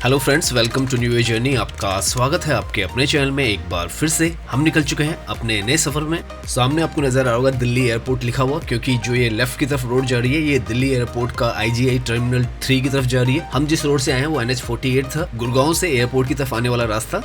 Hello friends, welcome to new journey. आपका स्वागत है आपके अपने चैनल में। एक बार फिर से हम निकल चुके हैं अपने नए सफर में। सामने आपको नजर आ रहा होगा दिल्ली एयरपोर्ट लिखा हुआ, क्योंकि जो ये लेफ्ट की तरफ रोड जा रही है ये दिल्ली एयरपोर्ट का IGI टर्मिनल 3 की तरफ जा रही है। हम जिस रोड से आए हैं वो NH48 था, गुड़गांव से एयरपोर्ट की तरफ आने वाला रास्ता।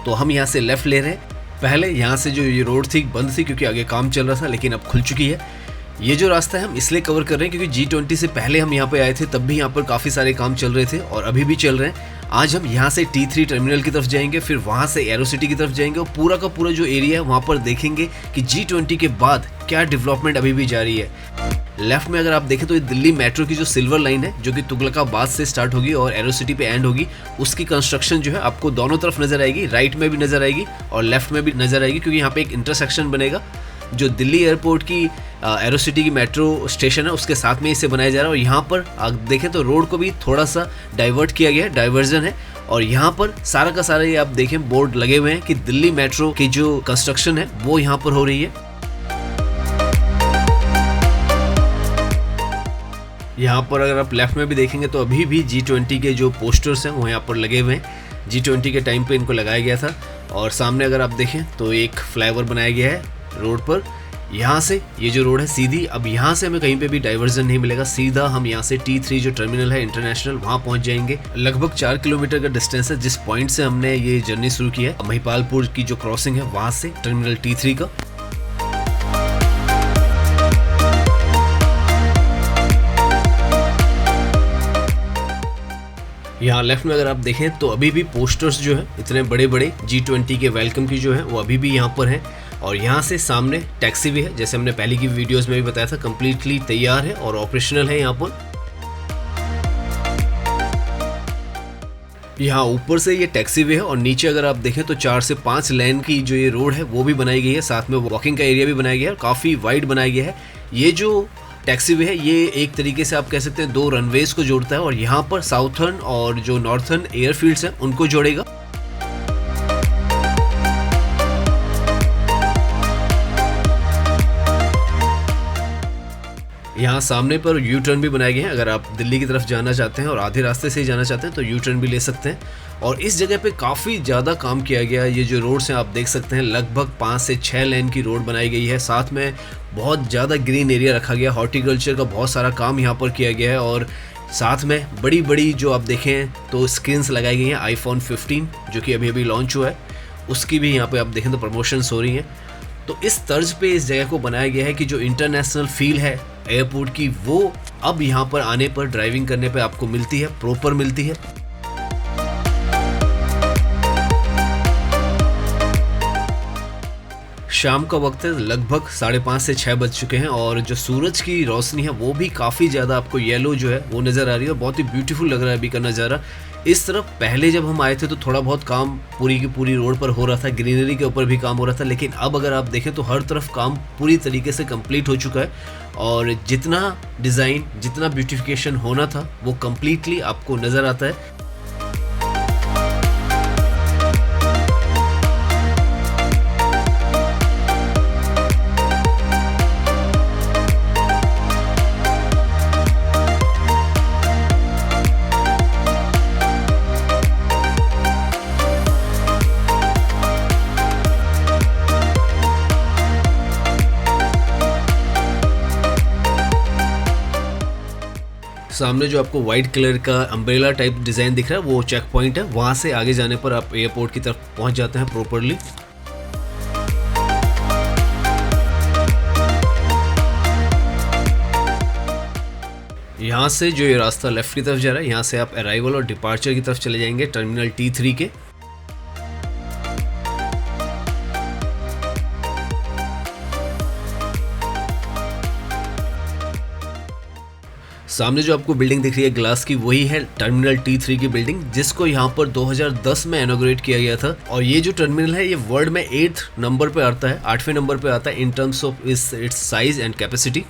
तो हम यहाँ से लेफ्ट ले रहे हैं। पहले यहाँ से जो ये रोड थी बंद थी क्योंकि आगे काम चल रहा था, लेकिन अब खुल चुकी है। ये जो रास्ता है हम इसलिए कवर कर रहे हैं क्योंकि G20 से पहले हम यहाँ पे आए थे, तब भी यहाँ पर काफ़ी सारे काम चल रहे थे और अभी भी चल रहे हैं। आज हम यहाँ से T3 टर्मिनल की तरफ जाएंगे, फिर वहाँ से एरो सिटी की तरफ जाएंगे और पूरा का पूरा जो एरिया है वहाँ पर देखेंगे कि G20 के बाद क्या डेवलपमेंट अभी भी जारी है। लेफ्ट में अगर आप देखें तो ये दिल्ली मेट्रो की जो सिल्वर लाइन है जो कि तुगलकाबाद से स्टार्ट होगी और एरो सिटी पे एंड होगी, उसकी कंस्ट्रक्शन जो है आपको दोनों तरफ नजर आएगी। राइट में भी नजर आएगी और लेफ्ट में भी नजर आएगी, क्योंकि यहाँ पे एक इंटरसेक्शन बनेगा जो दिल्ली एयरपोर्ट की एरो सिटी की मेट्रो स्टेशन है उसके साथ में इसे बनाया जा रहा है। और यहाँ पर आप देखें तो रोड को भी थोड़ा सा डाइवर्ट किया गया है, डाइवर्जन है। और यहाँ पर सारा का सारा ये आप देखें बोर्ड लगे हुए हैं कि दिल्ली मेट्रो की जो कंस्ट्रक्शन है वो यहाँ पर हो रही है। यहाँ पर अगर आप लेफ्ट में भी देखेंगे तो अभी भी G20 के जो पोस्टर्स हैं वो यहाँ पर लगे हुए हैं। G20 के टाइम पे इनको लगाया गया था। और सामने अगर आप देखें तो एक फ्लाईओवर बनाया गया है रोड पर। यहाँ से ये जो रोड है सीधी, अब यहाँ से हमें कहीं पे भी डाइवर्जन नहीं मिलेगा, सीधा हम यहाँ से T3 जो टर्मिनल है इंटरनेशनल वहाँ पहुँच जाएंगे। लगभग 4 किलोमीटर का डिस्टेंस है जिस पॉइंट से हमने ये जर्नी शुरू की है, महिपालपुर की जो क्रॉसिंग है वहाँ से टर्मिनल T3 का। यहाँ लेफ्ट में अगर आप देखें तो अभी भी पोस्टर्स जो है इतने बड़े बड़े G20 के वेलकम की जो है वो अभी भी यहाँ पर हैं। और यहाँ से सामने टैक्सी वे है, जैसे हमने पहले की वीडियोस में भी बताया था, कंप्लीटली तैयार है और ऑपरेशनल है। यहाँ पर यहाँ ऊपर से ये टैक्सी वे है और नीचे अगर आप देखें तो 4 से 5 लेन की जो ये रोड है वो भी बनाई गई है, साथ में वॉकिंग का एरिया भी बनाया गया है, काफ़ी वाइड बनाया गया है। ये जो टैक्सी वे है ये एक तरीके से आप कह सकते हैं 2 रनवेज को जोड़ता है और यहाँ पर साउथर्न और जो नॉर्थर्न एयरफील्ड्स हैं उनको जोड़ेगा। यहाँ सामने पर यू टर्न भी बनाए गए हैं, अगर आप दिल्ली की तरफ जाना चाहते हैं और आधे रास्ते से ही जाना चाहते हैं तो यू टर्न भी ले सकते हैं। और इस जगह पे काफ़ी ज़्यादा काम किया गया है। ये जो रोड्स हैं आप देख सकते हैं, लगभग 5 से 6 लेन की रोड बनाई गई है, साथ में बहुत ज़्यादा ग्रीन एरिया रखा गया, हॉर्टिकल्चर का बहुत सारा काम यहाँ पर किया गया है। और साथ में बड़ी बड़ी जो आप देखें तो स्क्रीन्स लगाई गई हैं। iPhone 15 जो कि अभी अभी लॉन्च हुआ है उसकी भी यहाँ पर आप देखें तो प्रमोशंस हो रही हैं। तो इस तर्ज पे इस जगह को बनाया गया है कि जो इंटरनेशनल फील है एयरपोर्ट की वो अब यहाँ पर आने पर ड्राइविंग करने पे आपको मिलती है, प्रॉपर मिलती है। शाम का वक्त है, लगभग 5:30 से 6 बज चुके हैं और जो सूरज की रोशनी है वो भी काफ़ी ज़्यादा आपको येलो जो है वो नज़र आ रही है। बहुत ही ब्यूटीफुल लग रहा है अभी का नज़ारा। इस तरफ पहले जब हम आए थे तो थोड़ा बहुत काम पूरी की पूरी रोड पर हो रहा था, ग्रीनरी के ऊपर भी काम हो रहा था, लेकिन अब अगर आप देखें तो हर तरफ काम पूरी तरीके से कंप्लीट हो चुका है और जितना डिज़ाइन जितना ब्यूटिफिकेशन होना था वो कंप्लीटली आपको नज़र आता है। सामने जो आपको व्हाइट कलर का अम्ब्रेला टाइप डिज़ाइन दिख रहा है वो चेक पॉइंट है, वहाँ से आगे जाने पर आप एयरपोर्ट की तरफ पहुँच जाते हैं प्रॉपरली। यहाँ से जो ये रास्ता लेफ्ट की तरफ जा रहा है यहाँ से आप अराइवल और डिपार्चर की तरफ चले जाएंगे टर्मिनल T3 के। सामने जो आपको बिल्डिंग दिख रही है ग्लास की वही है टर्मिनल T3 की बिल्डिंग, जिसको यहाँ पर 2010 में इनॉग्रेट किया गया था। और ये जो टर्मिनल है ये वर्ल्ड में 8th नंबर पे आता है, 8वें नंबर पे आता है in terms of its size and capacity.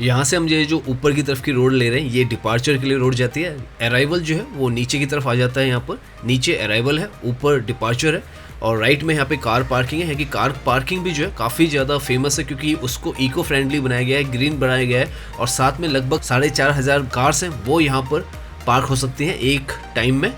यहाँ से हम ये जो ऊपर की तरफ की रोड ले रहे हैं ये डिपार्चर के लिए रोड जाती है। अराइवल जो है वो नीचे की तरफ आ जाता है, यहाँ पर नीचे अराइवल है, ऊपर डिपार्चर है और राइट में यहाँ पे कार पार्किंग है कि कार पार्किंग भी जो है काफ़ी ज़्यादा फेमस है क्योंकि उसको इको फ्रेंडली बनाया गया है, ग्रीन बनाया गया है और साथ में लगभग 4,500 कार्स हैं वो यहाँ पर पार्क हो सकती हैं एक टाइम में।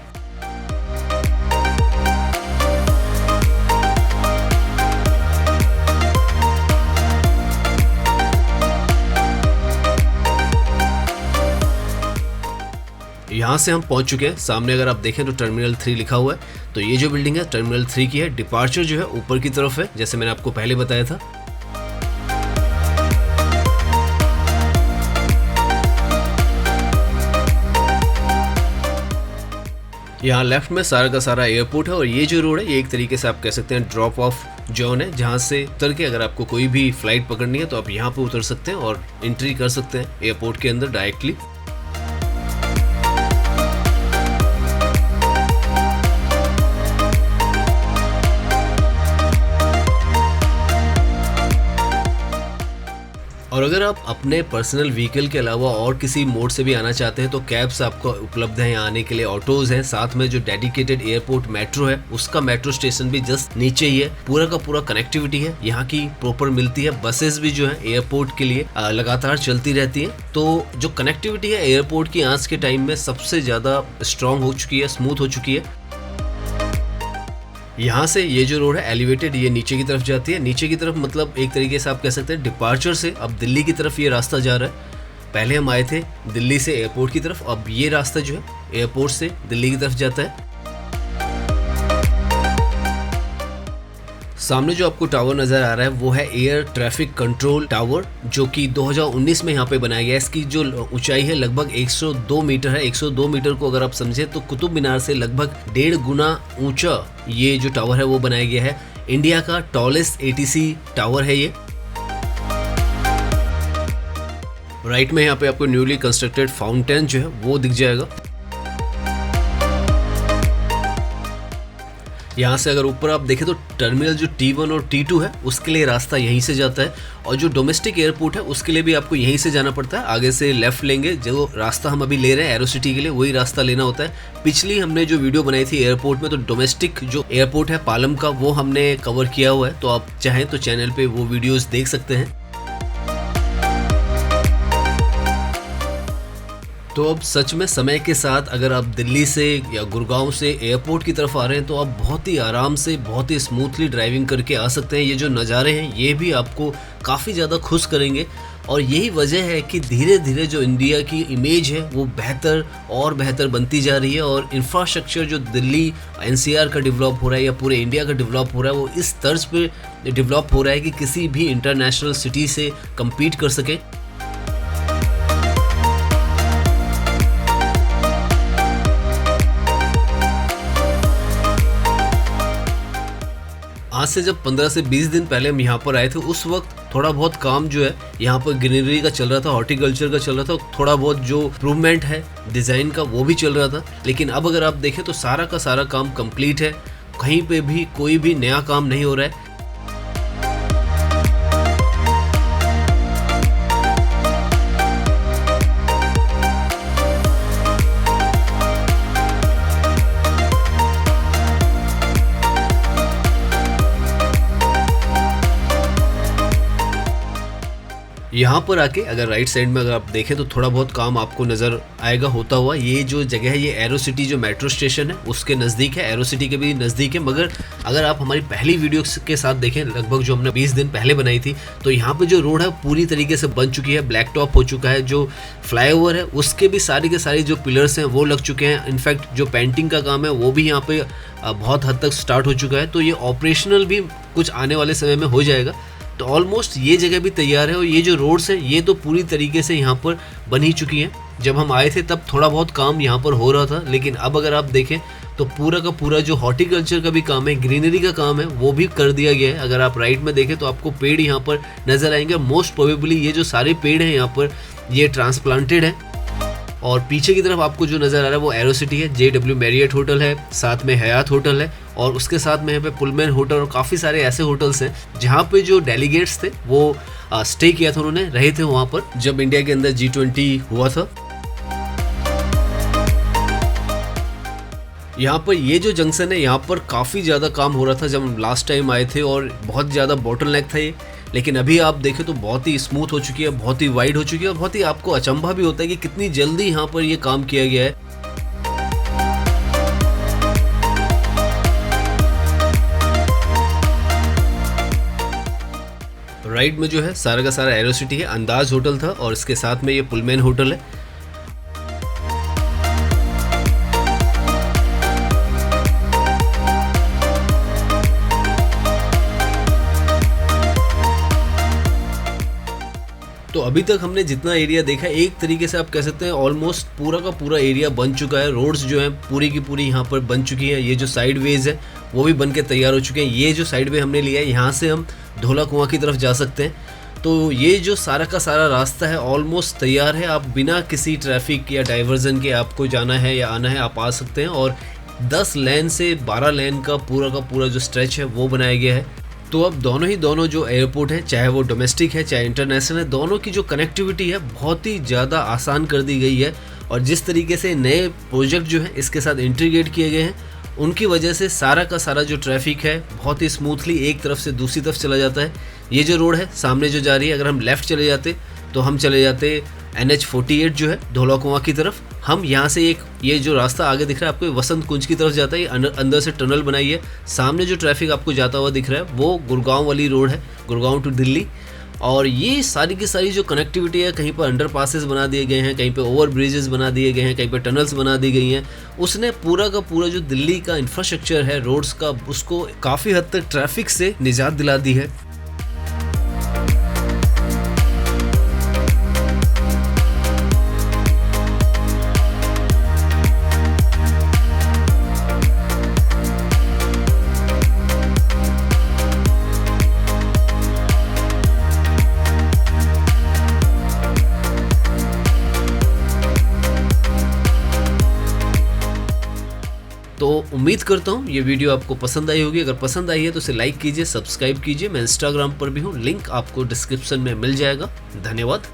यहाँ से हम पहुँच चुके हैं, सामने अगर आप देखें तो टर्मिनल 3 लिखा हुआ है। तो ये जो बिल्डिंग है टर्मिनल 3 की है। डिपार्चर जो है ऊपर की तरफ है जैसे मैंने आपको पहले बताया था। यहाँ लेफ्ट में सारा का सारा एयरपोर्ट है और ये जो रोड है ये एक तरीके से आप कह सकते हैं ड्रॉप ऑफ जोन है, जहाँ से उतर के अगर आपको कोई भी फ्लाइट पकड़नी है तो आप यहाँ पे उतर सकते हैं और एंट्री कर सकते हैं एयरपोर्ट के अंदर डायरेक्टली। और अगर आप अपने पर्सनल व्हीकल के अलावा और किसी मोड से भी आना चाहते हैं तो कैब्स आपको उपलब्ध हैं यहाँ आने के लिए, ऑटोज़ हैं, साथ में जो डेडिकेटेड एयरपोर्ट मेट्रो है उसका मेट्रो स्टेशन भी जस्ट नीचे ही है। पूरा का पूरा कनेक्टिविटी है यहाँ की प्रॉपर मिलती है। बसेस भी जो है एयरपोर्ट के लिए लगातार चलती रहती हैं। तो जो कनेक्टिविटी है एयरपोर्ट की आज के टाइम में सबसे ज़्यादा स्ट्रॉन्ग हो चुकी है, स्मूथ हो चुकी है। यहाँ से ये जो रोड है एलिवेटेड, ये नीचे की तरफ जाती है। नीचे की तरफ मतलब एक तरीके से आप कह सकते हैं डिपार्चर से अब दिल्ली की तरफ ये रास्ता जा रहा है। पहले हम आए थे दिल्ली से एयरपोर्ट की तरफ, अब ये रास्ता जो है एयरपोर्ट से दिल्ली की तरफ जाता है। सामने जो आपको टावर नज़र आ रहा है वो है एयर ट्रैफिक कंट्रोल टावर, जो कि 2019 में यहाँ पे बनाया गया है। इसकी जो ऊंचाई है लगभग 102 मीटर है। 102 मीटर को अगर आप समझे तो कुतुब मीनार से लगभग 1.5 गुना ऊंचा ये जो टावर है वो बनाया गया है। इंडिया का टॉलेस्ट ATC टावर है ये। राइट में यहाँ पे आपको न्यूली कंस्ट्रक्टेड फाउंटेन जो है वो दिख जाएगा। यहाँ से अगर ऊपर आप देखें तो टर्मिनल जो T1 और T2 है उसके लिए रास्ता यहीं से जाता है और जो डोमेस्टिक एयरपोर्ट है उसके लिए भी आपको यहीं से जाना पड़ता है। आगे से लेफ्ट लेंगे, जो रास्ता हम अभी ले रहे हैं एरोसिटी के लिए वही रास्ता लेना होता है। पिछली हमने जो वीडियो बनाई थी एयरपोर्ट में तो डोमेस्टिक जो एयरपोर्ट है पालम का वो हमने कवर किया हुआ है, तो आप चाहें तो चैनल पर वो वीडियोज़ देख सकते हैं। तो अब सच में समय के साथ अगर आप दिल्ली से या गुड़गांव से एयरपोर्ट की तरफ आ रहे हैं तो आप बहुत ही आराम से बहुत ही स्मूथली ड्राइविंग करके आ सकते हैं। ये जो नज़ारे हैं ये भी आपको काफ़ी ज़्यादा खुश करेंगे और यही वजह है कि धीरे धीरे जो इंडिया की इमेज है वो बेहतर और बेहतर बनती जा रही है और इंफ्रास्ट्रक्चर जो दिल्ली NCR का डेवलप हो रहा है या पूरे इंडिया का डेवलप हो रहा है वो इस तर्ज पे डेवलप हो रहा है कि किसी भी इंटरनेशनल सिटी से कम्पीट कर सके। आज से जब 15 से 20 दिन पहले हम यहाँ पर आए थे उस वक्त थोड़ा बहुत काम जो है यहाँ पर ग्रीनरी का चल रहा था, हॉर्टिकल्चर का चल रहा था, थोड़ा बहुत जो इम्प्रूवमेंट है डिज़ाइन का वो भी चल रहा था। लेकिन अब अगर आप देखें तो सारा का सारा काम कंप्लीट है, कहीं पे भी कोई भी नया काम नहीं हो रहा है। यहाँ पर आके अगर राइट साइड में अगर आप देखें तो थोड़ा बहुत काम आपको नज़र आएगा होता हुआ। ये जो जगह है ये एरोसिटी जो मेट्रो स्टेशन है उसके नज़दीक है, एरोसिटी के भी नज़दीक है। मगर अगर आप हमारी पहली वीडियो के साथ देखें लगभग जो हमने 20 दिन पहले बनाई थी तो यहाँ पे जो रोड है पूरी तरीके से बन चुकी है, ब्लैक टॉप हो चुका है। जो फ्लाईओवर है उसके भी सारी के सारी जो पिलर्स हैं वो लग चुके हैं। इनफैक्ट जो पेंटिंग का काम है वो भी यहाँ पे बहुत हद तक स्टार्ट हो चुका है। तो ये ऑपरेशनल भी कुछ आने वाले समय में हो जाएगा। तो ऑलमोस्ट ये जगह भी तैयार है और ये जो रोड्स है ये तो पूरी तरीके से यहाँ पर बन ही चुकी हैं। जब हम आए थे तब थोड़ा बहुत काम यहाँ पर हो रहा था, लेकिन अब अगर आप देखें तो पूरा का पूरा जो हॉर्टिकल्चर का भी काम है, ग्रीनरी का काम है वो भी कर दिया गया है। अगर आप राइट में देखें तो आपको पेड़ यहाँ पर नज़र आएंगे। मोस्ट प्रोबेबली ये जो सारे पेड़ हैं यहाँ पर ये ट्रांसप्लांटेड है। और पीछे की तरफ आपको जो नज़र आ रहा है वो एरोसिटी है, JW मैरियट होटल है, साथ में हयात होटल है और उसके साथ में यहाँ पे पुलमैन होटल और काफ़ी सारे ऐसे होटल्स हैं जहाँ पे जो डेलीगेट्स थे वो स्टे किया था, उन्होंने रहे थे वहाँ पर जब इंडिया के अंदर G20 हुआ था। यहाँ पर ये जो जंक्शन है, यहाँ पर काफ़ी ज़्यादा काम हो रहा था जब हम लास्ट टाइम आए थे और बहुत ज़्यादा बॉटलनेक था ये, लेकिन अभी आप देखें तो बहुत ही स्मूथ हो चुकी है, बहुत ही वाइड हो चुकी है और बहुत ही आपको अचंभा भी होता है कि कितनी जल्दी यहाँ पर ये काम किया गया है। राइट में जो है सारा का सारा एरोसिटी है, अंदाज होटल था और इसके साथ में ये पुलमैन होटल है। तो अभी तक हमने जितना एरिया देखा, एक तरीके से आप कह सकते हैं ऑलमोस्ट पूरा का पूरा एरिया बन चुका है। रोड्स जो हैं पूरी की पूरी यहाँ पर बन चुकी है। ये जो साइड वेज है वो भी बन के तैयार हो चुके हैं। ये जो साइड वे हमने लिया है, यहाँ से हम धौला कुआं की तरफ जा सकते हैं। तो ये जो सारा का सारा रास्ता है ऑलमोस्ट तैयार है। आप बिना किसी ट्रैफिक या डाइवर्जन के आपको जाना है या आना है, आप आ सकते हैं। और 10 लेन से 12 लेन का पूरा जो स्ट्रेच है वो बनाया गया है। तो अब दोनों जो एयरपोर्ट है, चाहे वो डोमेस्टिक है चाहे इंटरनेशनल है, दोनों की जो कनेक्टिविटी है बहुत ही ज़्यादा आसान कर दी गई है। और जिस तरीके से नए प्रोजेक्ट जो है इसके साथ इंटीग्रेट किए गए हैं, उनकी वजह से सारा का सारा जो ट्रैफिक है बहुत ही स्मूथली एक तरफ से दूसरी तरफ चला जाता है। ये जो रोड है सामने जो जा रही है, अगर हम लेफ़्ट चले जाते तो हम चले जाते NH48 जो है धौला कुआं की तरफ। हम यहाँ से ये जो रास्ता आगे दिख रहा है आपको, वसंत कुंज की तरफ जाता है। ये अंदर से टनल बनाई है। सामने जो ट्रैफिक आपको जाता हुआ दिख रहा है वो गुड़गांव वाली रोड है, गुड़गांव टू दिल्ली। और ये सारी की सारी जो कनेक्टिविटी है, कहीं पर अंडर पासेस बना दिए गए हैं, कहीं पे ओवर ब्रिजेस बना दिए गए हैं, कहीं पे टनल्स बना दी गई हैं। उसने पूरा का पूरा जो दिल्ली का इंफ्रास्ट्रक्चर है रोड्स का, उसको काफ़ी हद तक ट्रैफिक से निजात दिला दी है। तो उम्मीद करता हूँ ये वीडियो आपको पसंद आई होगी। अगर पसंद आई है तो इसे लाइक कीजिए, सब्सक्राइब कीजिए। मैं इंस्टाग्राम पर भी हूँ, लिंक आपको डिस्क्रिप्शन में मिल जाएगा। धन्यवाद।